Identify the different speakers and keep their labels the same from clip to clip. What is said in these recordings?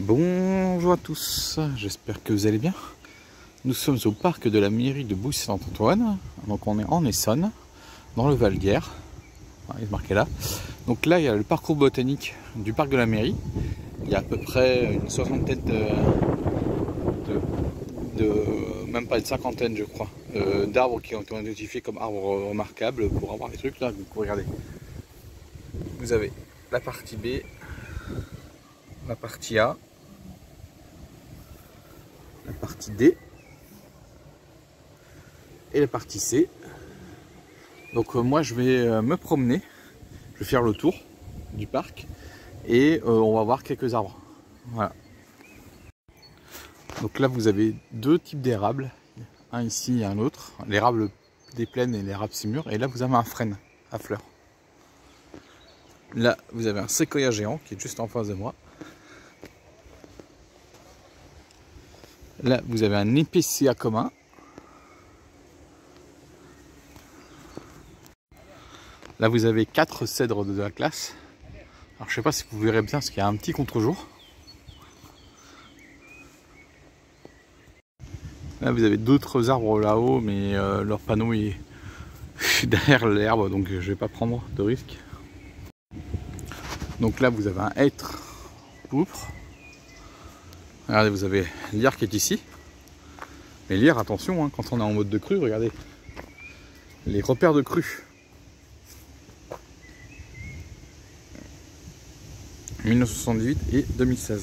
Speaker 1: Bonjour à tous, j'espère que vous allez bien. Nous sommes au parc de la mairie de Boussy-Saint-Antoine. Donc on est en Essonne, dans le Val d'Hier. Il est marqué là. Donc là il y a le parcours botanique du parc de la mairie. Il y a à peu près une soixantaine même pas une cinquantaine je crois, d'arbres qui ont été identifiés comme arbres remarquables pour avoir les trucs là. Donc regardez, vous avez la partie B, la partie A, la partie D et la partie C. Donc moi je vais me promener, je vais faire le tour du parc et on va voir quelques arbres. Voilà. Donc là vous avez deux types d'érables, un ici et un autre, l'érable des plaines et l'érable simur, et là vous avez un frêne à fleurs. Là vous avez un séquoia géant qui est juste en face de moi. Là vous avez un épicéa commun. Là vous avez 4 cèdres de la classe. Alors je sais pas si vous verrez bien parce qu'il y a un petit contre-jour. Là vous avez d'autres arbres là-haut, mais leur panneau est derrière l'herbe, donc je vais pas prendre de risque. Donc là vous avez un hêtre pourpre. Regardez, vous avez l'hyar qui est ici. Mais l'hyar, attention, hein, quand on est en mode de crue, regardez les repères de crue. 1978 et 2016.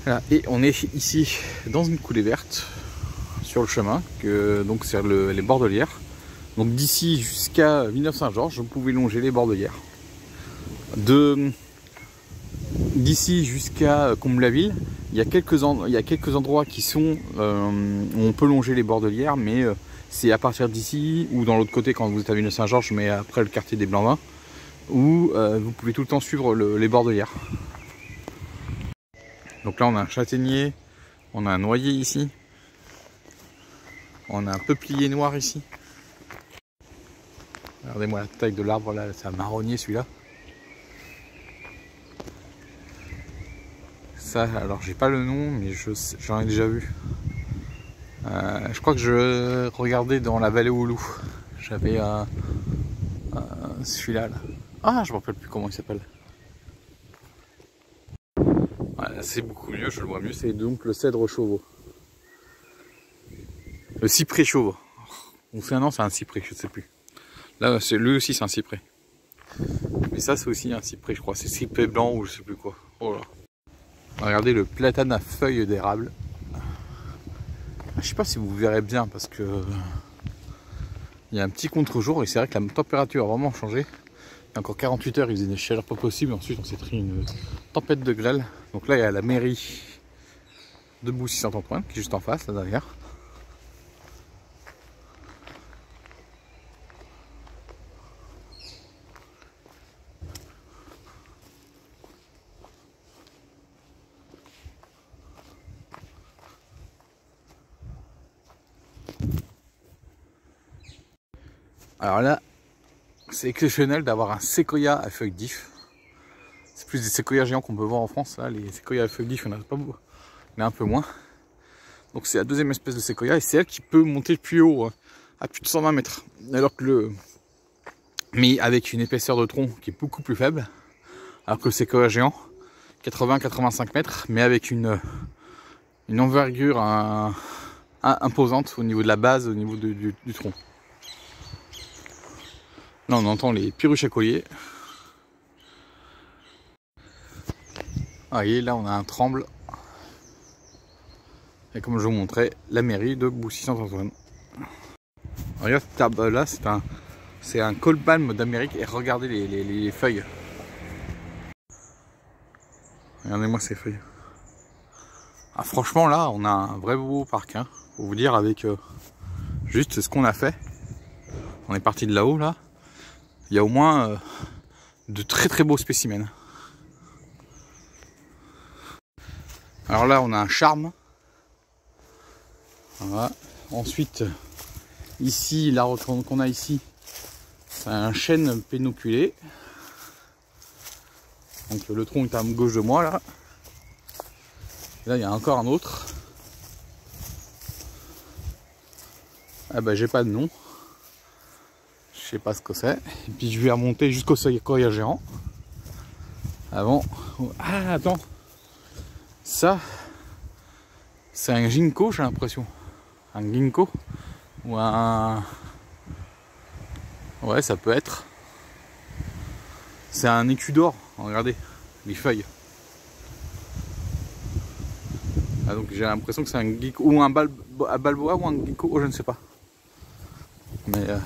Speaker 1: Voilà. Et on est ici dans une coulée verte sur le chemin, donc c'est les bords de l'Hier. Donc d'ici jusqu'à Villeneuve-Saint-Georges, vous pouvez longer les bords de l'Hier. D'ici jusqu'à Comble-la-Ville, il y a quelques endroits qui sont où on peut longer les bords de l'Hier, mais c'est à partir d'ici ou dans l'autre côté quand vous êtes à Villeneuve-Saint-Georges, mais après le quartier des Blancs-Vins, où vous pouvez tout le temps suivre les bords de l'Hier. Donc là on a un châtaignier, on a un noyer ici, on a un peuplier noir ici. Regardez-moi la taille de l'arbre là, c'est un marronnier celui-là. Ça, alors j'ai pas le nom, mais j'en ai déjà vu. Je crois que je regardais dans la vallée au loup. J'avais celui-là. Là. Ah, je me rappelle plus comment il s'appelle. Voilà, c'est beaucoup mieux, je le vois mieux. C'est donc le cèdre chauveau. Le cyprès chauve. On fait un an, c'est un cyprès, je sais plus. Là, lui aussi, c'est un cyprès. Mais ça, c'est aussi un cyprès, je crois. C'est cyprès blanc ou je sais plus quoi. Oh là. Regardez le platane à feuilles d'érable. Je sais pas si vous verrez bien parce que il y a un petit contre-jour et c'est vrai que la température a vraiment changé. Il y a encore 48 heures, il faisait des chaleurs pas possibles. Ensuite, on s'est pris une tempête de grêle. Donc là, il y a la mairie de Boussy-Saint-Antoine qui est juste en face, là derrière. Alors là, c'est exceptionnel d'avoir un séquoia à feuilles d'if. C'est plus des séquoias géants qu'on peut voir en France. Là, les séquoias à feuilles d'if, il n'y en a pas beaucoup. Il y en a un peu moins. Donc c'est la deuxième espèce de séquoia et c'est elle qui peut monter plus haut, à plus de 120 mètres. Alors que mais avec une épaisseur de tronc qui est beaucoup plus faible. Alors que le séquoia géant, 80-85 mètres, mais avec une envergure imposante au niveau de la base, au niveau du tronc. Là on entend les piruches à collier. Ah, voyez, là on a un tremble. Et comme je vous montrais, la mairie de Boussy-Saint-Antoine. Regarde cet arbre là, c'est un colbalme d'Amérique et regardez les feuilles. Regardez-moi ces feuilles. Ah, franchement là, on a un vrai beau parc, hein, pour vous dire avec juste ce qu'on a fait. On est parti de là-haut là. Il y a au moins de très beaux spécimens. Alors là, on a un charme. Voilà. Ensuite, ici, l'arbre qu'on a ici, c'est un chêne pénoculé. Donc le tronc est à gauche de moi là. Et là il y a encore un autre. Ah bah j'ai pas de nom. Je sais pas ce que c'est. Et puis je vais remonter jusqu'au séquoia géant. Avant. Ah attends. Ça. C'est un ginkgo j'ai l'impression. Un ginkgo. Ou un. Ouais ça peut être. C'est un écu d'or. Regardez. Les feuilles. Ah, donc j'ai l'impression que c'est un ginkgo. Ou un balboa ou un ginkgo. Oh, je ne sais pas. Mais voilà.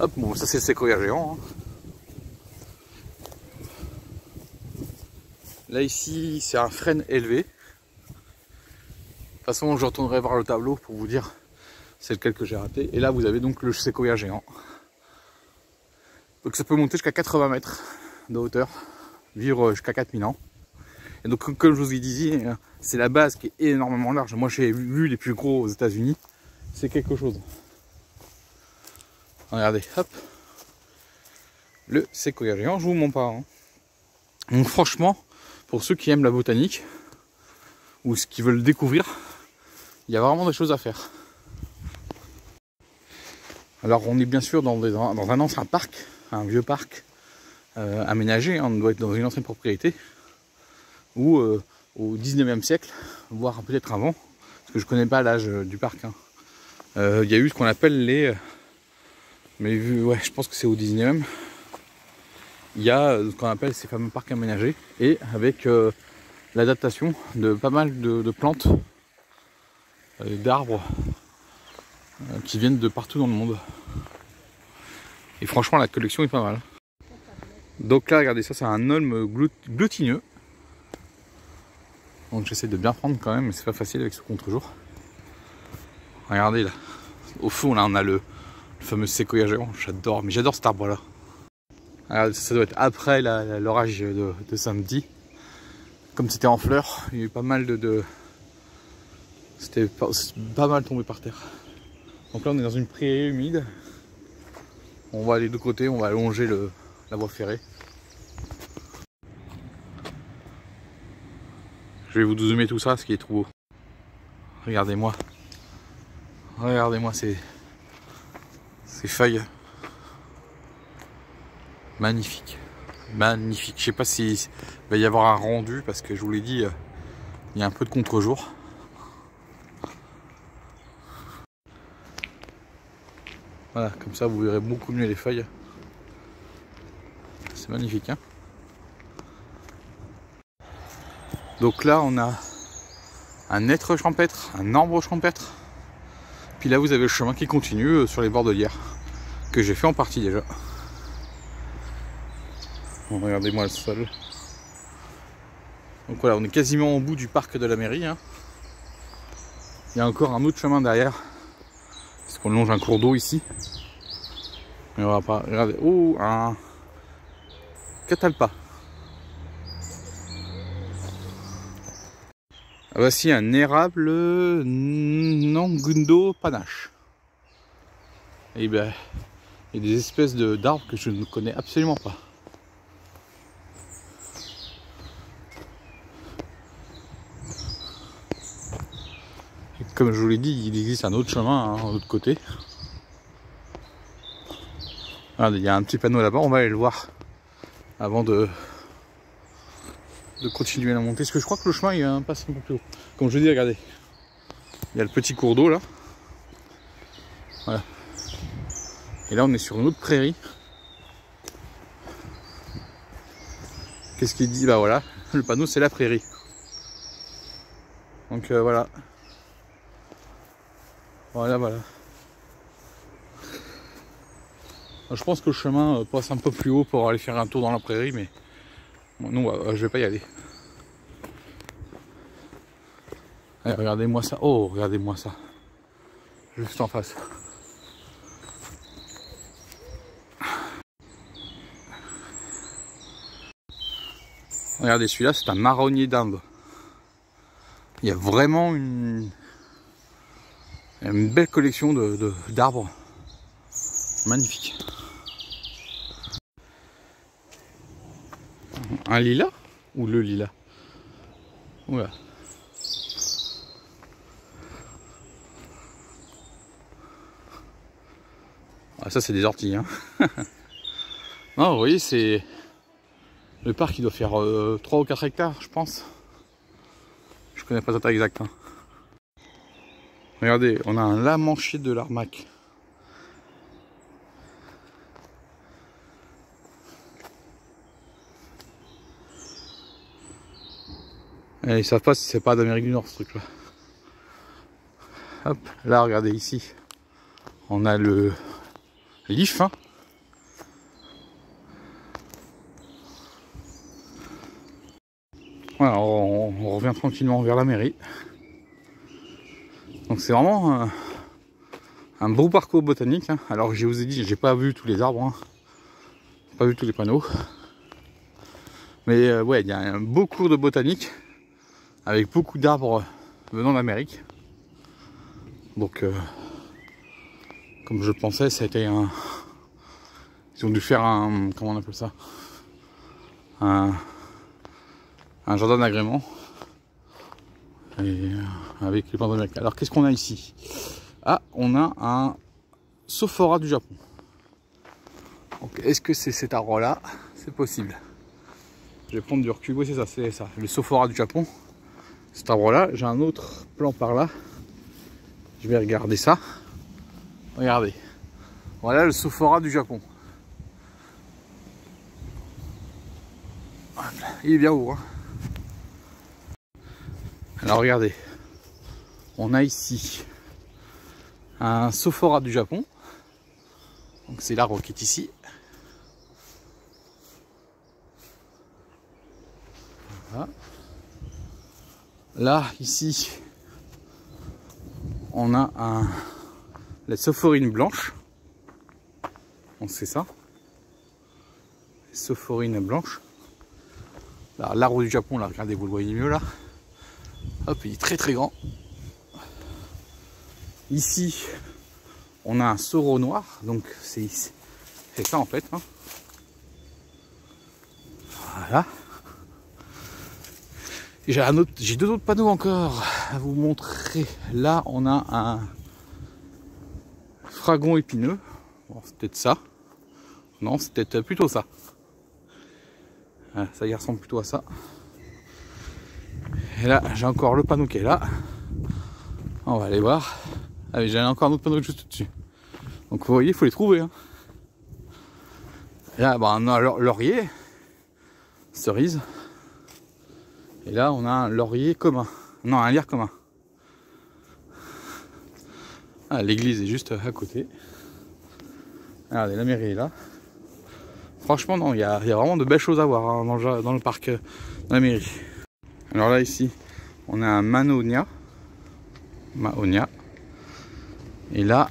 Speaker 1: Hop, bon, ça c'est le séquoia géant. Hein. Là ici, c'est un frêne élevé. De toute façon, je retournerai voir le tableau pour vous dire c'est lequel que j'ai raté. Et là, vous avez donc le séquoia géant. Donc ça peut monter jusqu'à 80 mètres de hauteur, vivre jusqu'à 4000 ans. Et donc comme je vous ai dit, c'est la base qui est énormément large. Moi j'ai vu les plus gros aux États-Unis. C'est quelque chose. Regardez, hop. Le séquoia géant, je vous mens pas. Hein. Donc franchement, pour ceux qui aiment la botanique, ou ceux qui veulent découvrir, il y a vraiment des choses à faire. Alors on est bien sûr dans un ancien parc, un vieux parc aménagé. Hein. On doit être dans une ancienne propriété. Ou au 19e siècle, voire peut-être avant, parce que je connais pas l'âge du parc. Hein. Y a eu ce qu'on appelle les... mais ouais, je pense que c'est au 19e. Il y a ce qu'on appelle ces fameux parcs aménagés, et avec l'adaptation de pas mal de plantes, d'arbres, qui viennent de partout dans le monde. Et franchement, la collection est pas mal. Donc là, regardez, ça c'est un aulne glutineux. Donc j'essaie de bien prendre quand même, mais c'est pas facile avec ce contre-jour. Regardez là, au fond là on a le fameux séquoia géant, j'adore, mais j'adore cet arbre là. Regardez, ça doit être après l'orage de samedi. Comme c'était en fleurs, il y a eu pas mal c'était pas mal tombé par terre. Donc là on est dans une prairie humide. On va aller de côté, on va allonger la voie ferrée. Je vais vous zoomer tout ça, ce qui est trop beau. Regardez-moi. Regardez-moi ces feuilles. Magnifique. Magnifique. Je sais pas s'il va y avoir un rendu parce que je vous l'ai dit, il y a un peu de contre-jour. Voilà, comme ça vous verrez beaucoup mieux les feuilles. C'est magnifique, hein. Donc là on a un hêtre champêtre, un arbre champêtre. Puis là vous avez le chemin qui continue sur les bordelières, que j'ai fait en partie déjà. Bon, regardez-moi le sol. Donc voilà, on est quasiment au bout du parc de la mairie. Hein. Il y a encore un autre chemin derrière, parce qu'on longe un cours d'eau ici. Mais on va pas. Regardez, oh, un catalpa. Voici un érable Nangundo panache. Et ben, il y a des espèces d'arbres que je ne connais absolument pas. Et comme je vous l'ai dit, il existe un autre chemin, hein, de l'autre côté. Regardez, il y a un petit panneau là-bas, on va aller le voir avant de continuer la montée, parce que je crois que le chemin il passe un peu plus haut. Comme je dis, regardez, il y a le petit cours d'eau là. Voilà. Et là on est sur une autre prairie. Qu'est-ce qu'il dit? Bah voilà, le panneau c'est la prairie. Donc voilà. Voilà. Je pense que le chemin passe un peu plus haut pour aller faire un tour dans la prairie, mais bon, non, je vais pas y aller. Allez, regardez-moi ça. Oh, regardez-moi ça. Juste en face. Regardez, celui-là, c'est un marronnier d'Inde. Il y a vraiment une belle collection d'arbres. Magnifique. Un lilas? Ou le lilas? Oula. Ah, ça c'est des orties hein. Non, vous voyez, c'est... Le parc il doit faire 3 ou 4 hectares je pense. Je connais pas sa taille exacte hein. Regardez, on a un lamanchier de l'Armac. Et ils savent pas si c'est pas d'Amérique du Nord ce truc là. Hop, là regardez ici. On a le l'IF hein. Voilà, on revient tranquillement vers la mairie. Donc c'est vraiment un beau parcours botanique hein. Alors je vous ai dit, j'ai pas vu tous les arbres hein. Pas vu tous les panneaux. Mais ouais, il y a un beau cours de botanique avec beaucoup d'arbres venant d'Amérique. Donc comme je pensais, ça a été un... Ils ont dû faire un... Comment on appelle ça? Un jardin d'agrément. Et avec les plantes d'Amérique. Alors qu'est-ce qu'on a ici? Ah, on a un Sophora du Japon. Donc est-ce que c'est cet arbre là? C'est possible. Je vais prendre du recul. Oui, c'est ça. Le Sophora du Japon. Cet arbre là. J'ai un autre plan par là. Je vais regarder ça. Regardez. Voilà le Sophora du Japon. Il est bien haut. Hein. Alors regardez. On a ici un Sophora du Japon. Donc c'est l'arbre qui est ici. Voilà. Là, ici, on a la Sophorine blanche. Donc c'est ça. Sophorine blanche. L'arbre du Japon, là, regardez, vous le voyez mieux là. Hop, il est très très grand. Ici, on a un Soro noir. Donc c'est ça en fait. Hein. Voilà. J'ai deux autres panneaux encore à vous montrer. Là, on a un fragon épineux. Bon, c'est peut-être ça. Non, c'est peut-être plutôt ça. Voilà, ça y ressemble plutôt à ça. Et là, j'ai encore le panneau qui est là. On va aller voir. Ah oui, j'ai encore un autre panneau juste dessus. Donc vous voyez, il faut les trouver. Hein. Et là, bah, on a laurier, cerise. Et là, on a un laurier commun. Non, un lierre commun. Ah, l'église est juste à côté. Regardez, la mairie est là. Franchement, non, il y a vraiment de belles choses à voir hein, dans le parc, dans la mairie. Alors là, ici, on a un Mahonia. Et là,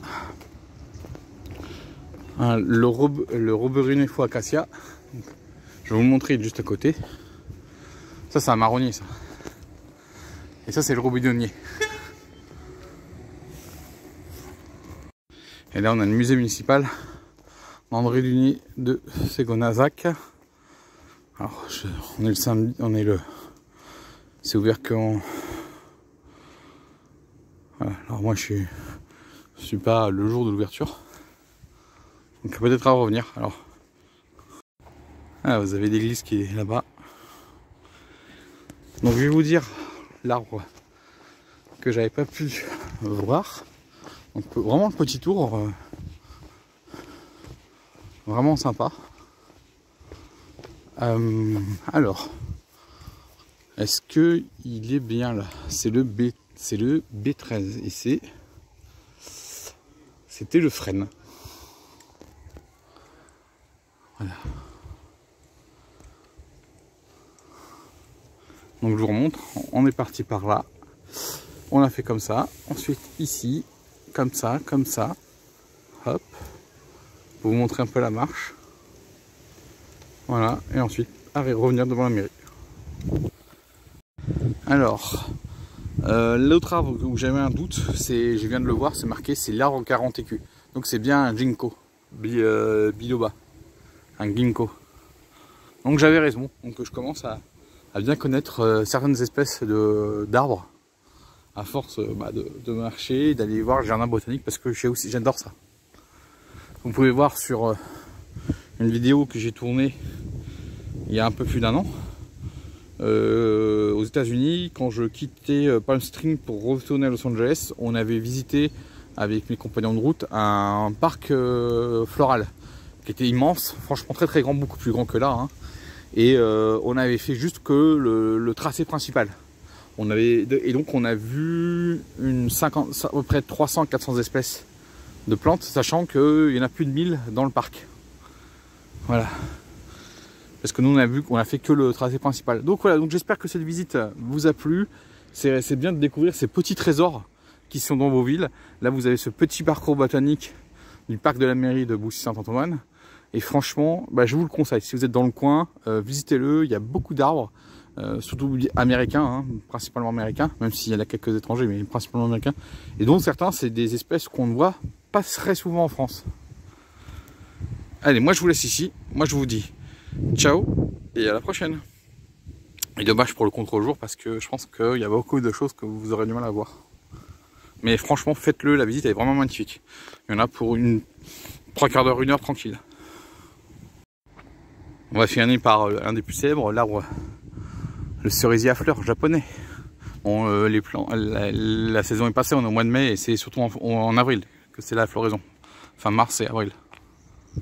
Speaker 1: le Roberunefo acacia. Je vais vous le montrer juste à côté. Ça, c'est un marronnier, ça. Et ça, c'est le robidonnier. Et là, on a le musée municipal André Dunier de Ségonazac. Alors, on est le samedi, c'est ouvert quand... Voilà, alors moi, je suis pas le jour de l'ouverture. Donc peut-être à revenir. Alors, vous avez l'église qui est là-bas. Donc je vais vous dire l'arbre que j'avais pas pu voir. Donc vraiment le petit tour, vraiment sympa. Alors, est-ce que il est bien là? C'est le B13 et c'était le frêne. Voilà. Donc je vous remontre, on est parti par là, on a fait comme ça, ensuite ici, comme ça, hop, pour vous montrer un peu la marche, voilà, et ensuite revenir devant la mairie. Alors, l'autre arbre où j'avais un doute, je viens de le voir, c'est marqué, c'est l'arbre 40 écus, donc c'est bien un ginkgo biloba, un ginkgo. Donc j'avais raison, donc je commence à bien connaître certaines espèces d'arbres à force de marcher, d'aller voir le jardin botanique parce que j'adore ça. Vous pouvez voir sur une vidéo que j'ai tournée il y a un peu plus d'un an aux États-Unis, quand je quittais Palm Springs pour retourner à Los Angeles. On avait visité avec mes compagnons de route un parc floral qui était immense, franchement très très grand, beaucoup plus grand que là, hein. Et on avait fait juste que le tracé principal. Et donc on a vu à peu près 300-400 espèces de plantes, sachant qu'il y en a plus de 1000 dans le parc. Voilà. Parce que nous on a fait que le tracé principal. Donc voilà, donc j'espère que cette visite vous a plu. C'est bien de découvrir ces petits trésors qui sont dans vos villes. Là vous avez ce petit parcours botanique du parc de la mairie de Boussy-Saint-Antoine. Et franchement, je vous le conseille. Si vous êtes dans le coin, visitez-le. Il y a beaucoup d'arbres, surtout américains, hein, principalement américains, même s'il y en a quelques étrangers, mais principalement américains. Et dont certains, c'est des espèces qu'on ne voit pas très souvent en France. Allez, moi je vous laisse ici. Moi je vous dis ciao et à la prochaine. Et dommage pour le contre-jour parce que je pense qu'il y a beaucoup de choses que vous aurez du mal à voir. Mais franchement, faites-le, la visite est vraiment magnifique. Il y en a pour 3/4 d'heure, 1 heure tranquille. On va finir par un des plus célèbres, l'arbre, le cerisier à fleurs japonais. Bon, la saison est passée, on est au mois de mai et c'est surtout en avril que c'est la floraison. Fin mars et avril.